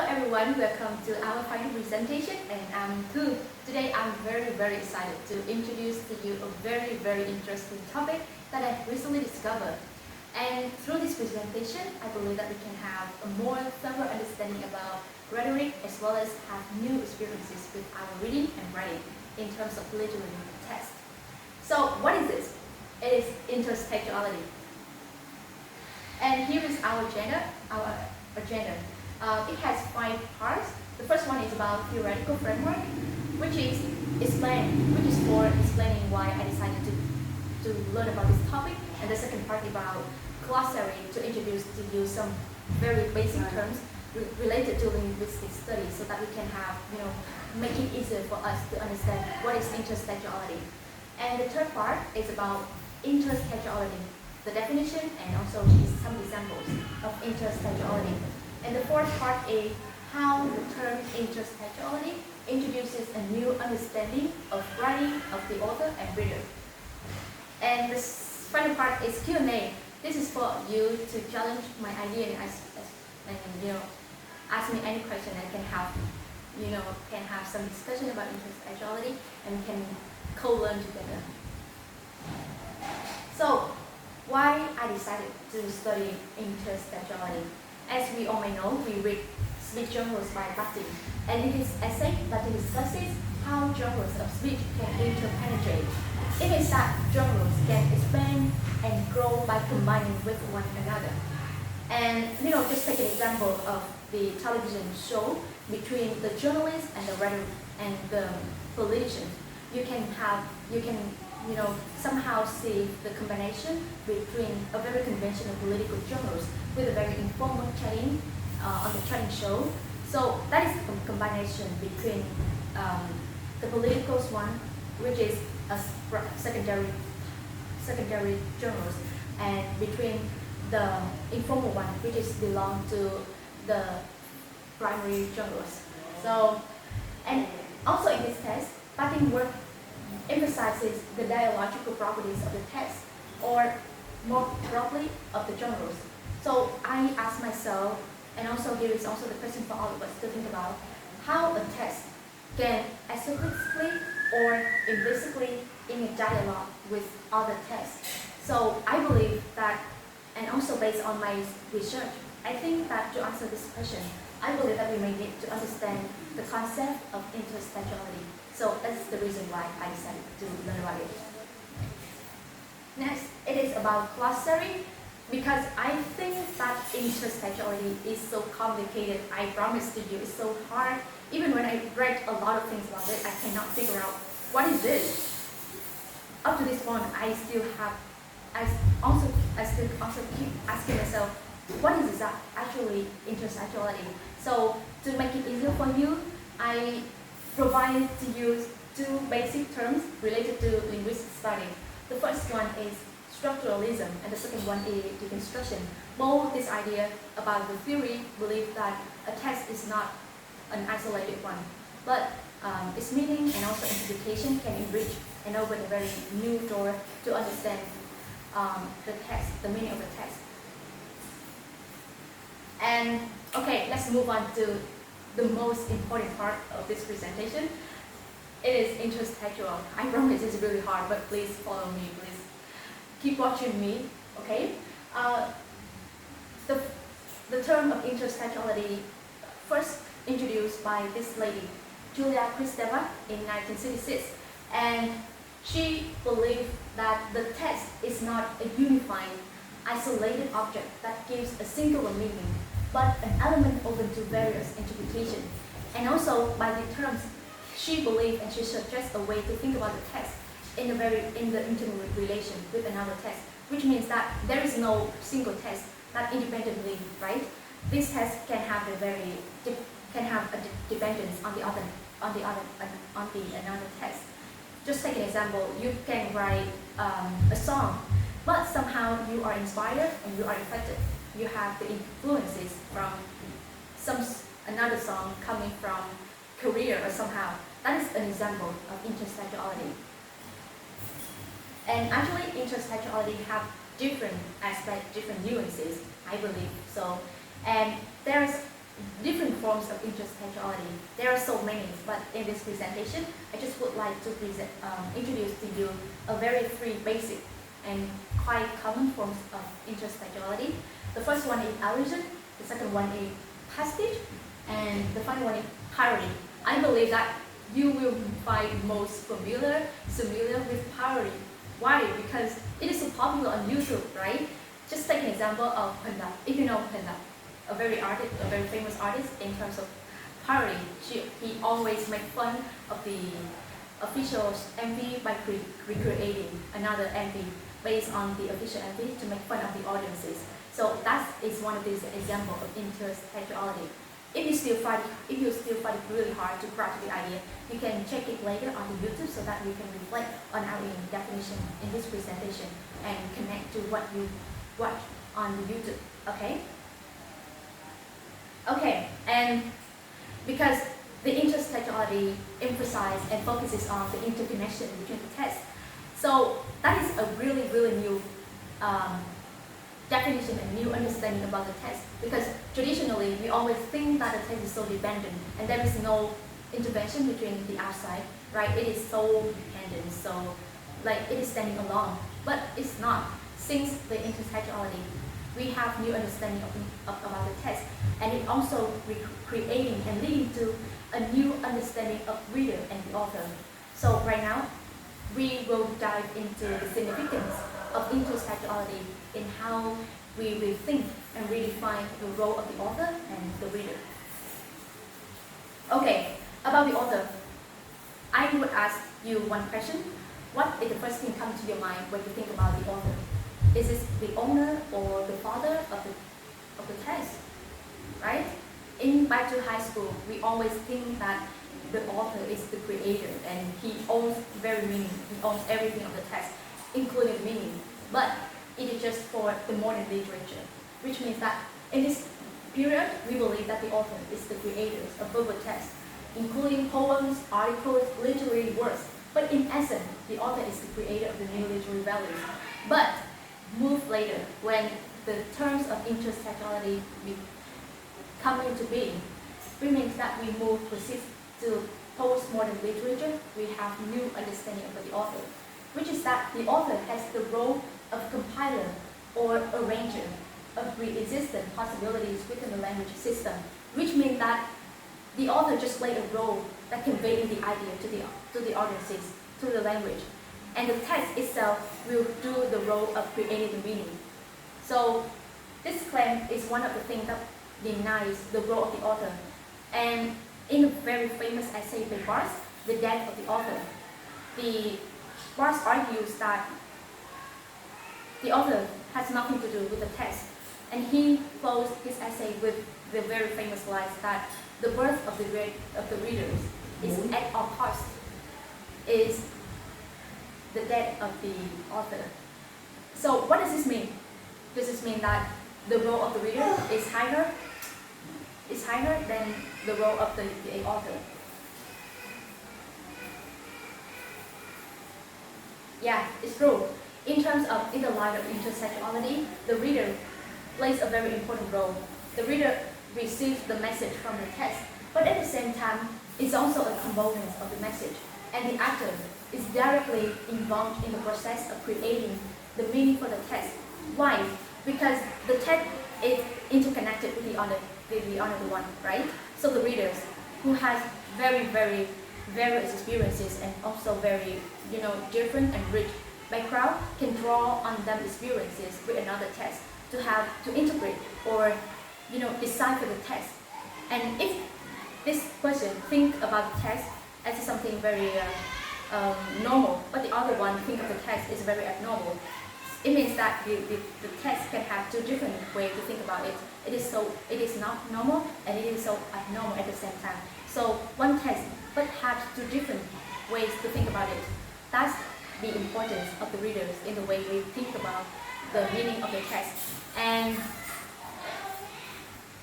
Hello everyone, welcome to our final presentation, and I'm Thuong. Today I'm very excited to introduce to you a very interesting topic that I recently discovered. And through this presentation, I believe that we can have a more thorough understanding about rhetoric as well as have new experiences with our reading and writing in terms of literary text. So what is this? It is intertextuality. And here is our agenda. It has 5 parts. The first one is about theoretical framework, which is for explaining why I decided to learn about this topic. And the second part is about glossary, to introduce to you some very basic terms related to linguistic studies, so that we can have, make it easier for us to understand what is intertextuality. And the third part is about intertextuality, the definition, and also some examples of intertextuality. And the fourth part is how the term intertextuality introduces a new understanding of writing of the author and reader. And the final part is Q&A. This is for you to challenge my idea and ask me any question, and can have some discussion about intertextuality and can co-learn together. So, why I decided to study intertextuality? As we all may know, we read speech genres by Batin, and in his essay, Batin discusses how genres of speech can interpenetrate. It means that genres can expand and grow by combining with one another. And just take an example of the television show between the journalist and the politician. You can somehow see the combination between a very conventional political genres with a very informal chatting on the chatting show. So that is the combination between the political one, which is a secondary genres, and between the informal one, which is belong to the primary genres. So, and also in this test, Batin work emphasizes the dialogical properties of the text, or more broadly, of the genres. So I ask myself, and also here is also the question for all of us to think about, how a text can explicitly or implicitly in a dialogue with other texts. So I believe that, and also based on my research, I think that to answer this question, I believe that we may need to understand the concept of intertextuality. So that's the reason why I decided to learn about it. Next, it is about glossary, because I think that intertextuality is so complicated. I promise to you, it's so hard. Even when I read a lot of things about it, I cannot figure out what is this. Up to this point, I still keep asking myself, what is that actually intertextuality? So to make it easier for you, I provided to use 2 basic terms related to linguistic study. The first one is structuralism, and the second one is deconstruction. Both this idea about the theory believe that a text is not an isolated one, but its meaning and also interpretation can enrich and open a very new door to understand the text, the meaning of the text. And okay, let's move on to the most important part of this presentation. It is intertextual. I promise it's really hard, but please follow me, please. Keep watching me, okay? The term of intertextuality first introduced by this lady, Julia Kristeva, in 1966. And she believed that the text is not a unified, isolated object that gives a singular meaning, but an element open to various interpretations. And also, by the terms, she believed and she suggests a way to think about the text in the intimate relation with another text, which means that there is no single text that independently, right? This text can have a dependence on another text. Just take an example. You can write a song, but somehow you are inspired and you are affected. You have the influences from another song coming from Korea or somehow. That is an example of intertextuality. And actually, intertextuality have different aspects, different nuances, I believe so. And there is different forms of intertextuality. There are so many, but in this presentation, I just would like to introduce to you a very three basic and quite common forms of intertextuality. The first one is allusion, the second one is pastiche, and the final one is parody. I believe that you will find most familiar with parody. Why? Because it is so popular on YouTube, right? Just take an example of Panda. If you know Panda, a very famous artist in terms of parody. He always makes fun of the official MV by recreating another MV based on the official MV to make fun of the audiences. So that is one of these examples of intertextuality. If you still find it really hard to grasp the idea, you can check it later on the YouTube so that we can reflect on our definition in this presentation and connect to what you watch on the YouTube. Okay? Okay, and because the intertextuality emphasizes and focuses on the interconnection between the text, so that is a really new definition and new understanding about the text, because traditionally we always think that the text is so dependent and there is no intervention between the outside, right? It is so dependent, so like it is standing alone, but it's not. Since the intertextuality, we have new understanding about the text, and it also creating and leading to a new understanding of reader and the author. So right now, we will dive into the significance of intertextuality in how we rethink and redefine the role of the author and the reader. Okay, about the author, I would ask you one question. What is the first thing come to your mind when you think about the author? Is it the owner or the father of the text, right? In back to high school, we always think that the author is the creator and he owns very meaning. He owns everything of the text, including the meaning. But it is just for the modern literature, which means that in this period, we believe that the author is the creator of verbal text, including poems, articles, literary works. But in essence, the author is the creator of the new literary values. But move later, when the terms of intertextuality come into being, which means that we move to postmodern literature, we have new understanding of the author, which is that the author has the role of compiler or arranger of pre-existent possibilities within the language system, which means that the author just played a role that conveying the idea to the audiences, to the language. And the text itself will do the role of creating the meaning. So this claim is one of the things that denies the role of the author. And in a very famous essay by Barthes, The Death of the Author, Barthes argues that the author has nothing to do with the text. And he closed his essay with the very famous lines that the birth of the readers is at all costs, is the death of the author. So what does this mean? Does this mean that the role of the reader is higher than the role of the author? Yeah, it's true. In terms of in the line of intertextuality, the reader plays a very important role. The reader receives the message from the text, but at the same time, it's also a component of the message. And the actor is directly involved in the process of creating the meaning for the text. Why? Because the text is interconnected with the other one, right? So the readers who has very various experiences and also very different and rich background can draw on them experiences with another text to integrate or decipher the text. And if this person think about the text as something very normal, but the other one think of the text is very abnormal, it means that the text can have two different ways to think about it. It is not normal and it is so abnormal at the same time. So one text but has two different ways to think about it. That's the importance of the readers in the way we think about the meaning of the text. And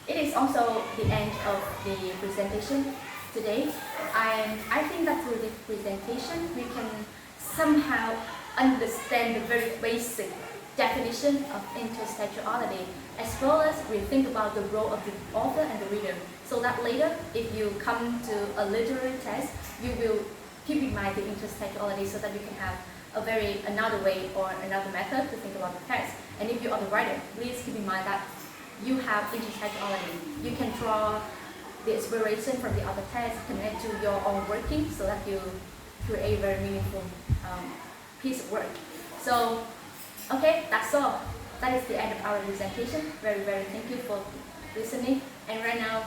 it is also the end of the presentation today. And I think that through this presentation we can somehow understand the very basic definition of intertextuality, as well as we think about the role of the author and the reader, so that later, if you come to a literary text, you will keep in mind the intertextuality so that you can have another way or another method to think about the text. And if you are the writer, please keep in mind that you have intertextuality. You can draw the inspiration from the other text, connect to your own working so that you create a very meaningful piece of work. So, okay, that's all. That is the end of our presentation. Very thank you for listening. And right now,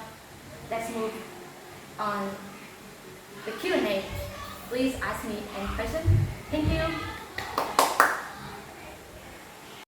let's move on the Q&A. Please ask me any question. Thank you.